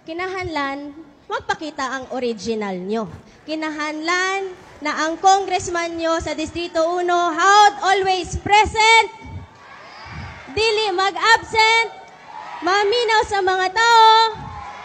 kinahanglan magpakita ang original nyo. Kinahanglan na ang congressman nyo sa Distrito 1 howd always present, dili mag-absent, maminaw sa mga tao,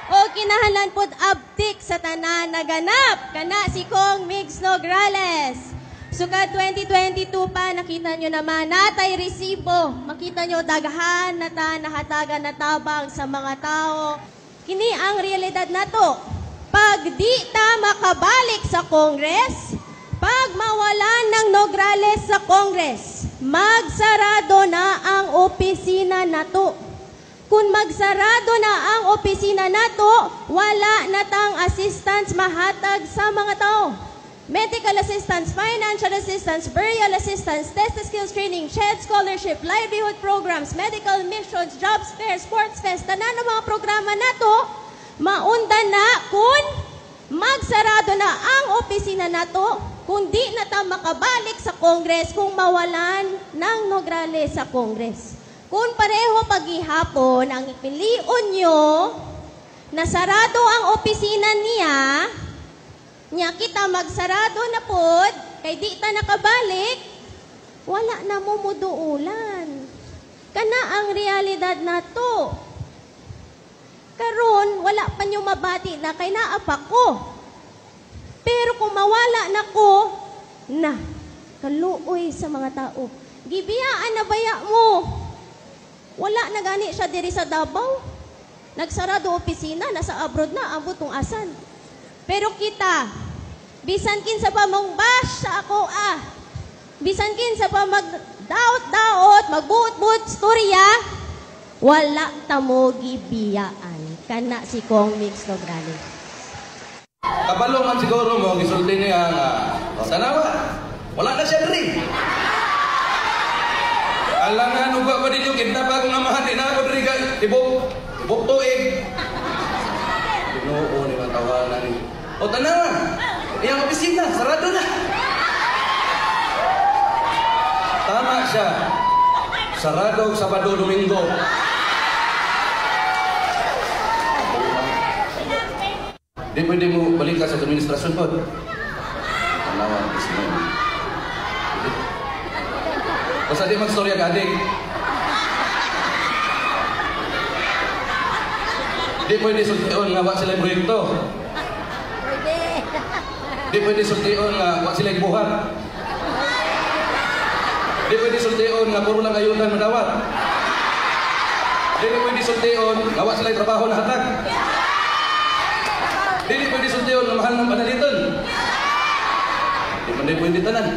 o kinahanglan pod abtik sa tanan naganap kana si Kong Migs Nograles. Sukad 2022 pa, nakita nyo naman, natay resibo. Makita nyo, daghan na ta, nahatagan na tabang sa mga tao. Kini ang realidad na to. Pag di ta makabalik sa Congress, pag mawalan ng Nograles sa Congress, magsarado na ang opisina na to. Kung magsarado na ang opisina na to, wala na tang assistance mahatag sa mga tao. Medical assistance, financial assistance, burial assistance, test skills training, SHED scholarship, livelihood programs, medical missions, jobs fair, sports fest, tanan ng mga programa na to, maundan na kung magsarado na ang opisina na to, kung di na ta makabalik sa Congress, kung mawalan ng Nograles sa Congress. Kung pareho paghihapon ang ipilion nyo na sarado ang opisina niya, kita magsarado na pod, kay di ta nakabalik, wala na mo muduulan. Kana ang realidad na to. Karon, wala pa nyo mabati na kay naapa ko. Pero kung mawala na ko, kaluoy sa mga tao. Gibiyaan na baya mo. Wala na gani siya diri sa Davao. Nagsarado opisina, nasa abroad na, abot tong asan. Pero kita, bisan kinsa pa mong bash sa ako bisan kinsa pa magdaot-daot, magbuot-buot storya, wala ta mo gibiyaan. Kana si Kong Migs Nograles. Kabalo man siguro mo, gisulti niya tanawa, wala na siya diri. Alangan uga pa dito, kita pa akong amahan, tinakot rin ka, tibok tuig. Ginoo ni matawanan ni. O tanawa, iyang opisina, sarado na. Tama siya. Sarado Sabado, Domingo. Di pwede mo balik ka sa administrasyon po. Tanawa, opisina. Basta di mag-storya ka, adik. Di pwede sultion nga wak sila proyekto. Di pwede sultion nga wak sila ibuhat. Di pwede sultion nga puro lang ayudan madawat. Di pwede sultion nga wak sila trabaho na hatag. Di pwede sultion nga mahal ng panaliton. Di pwede tanan.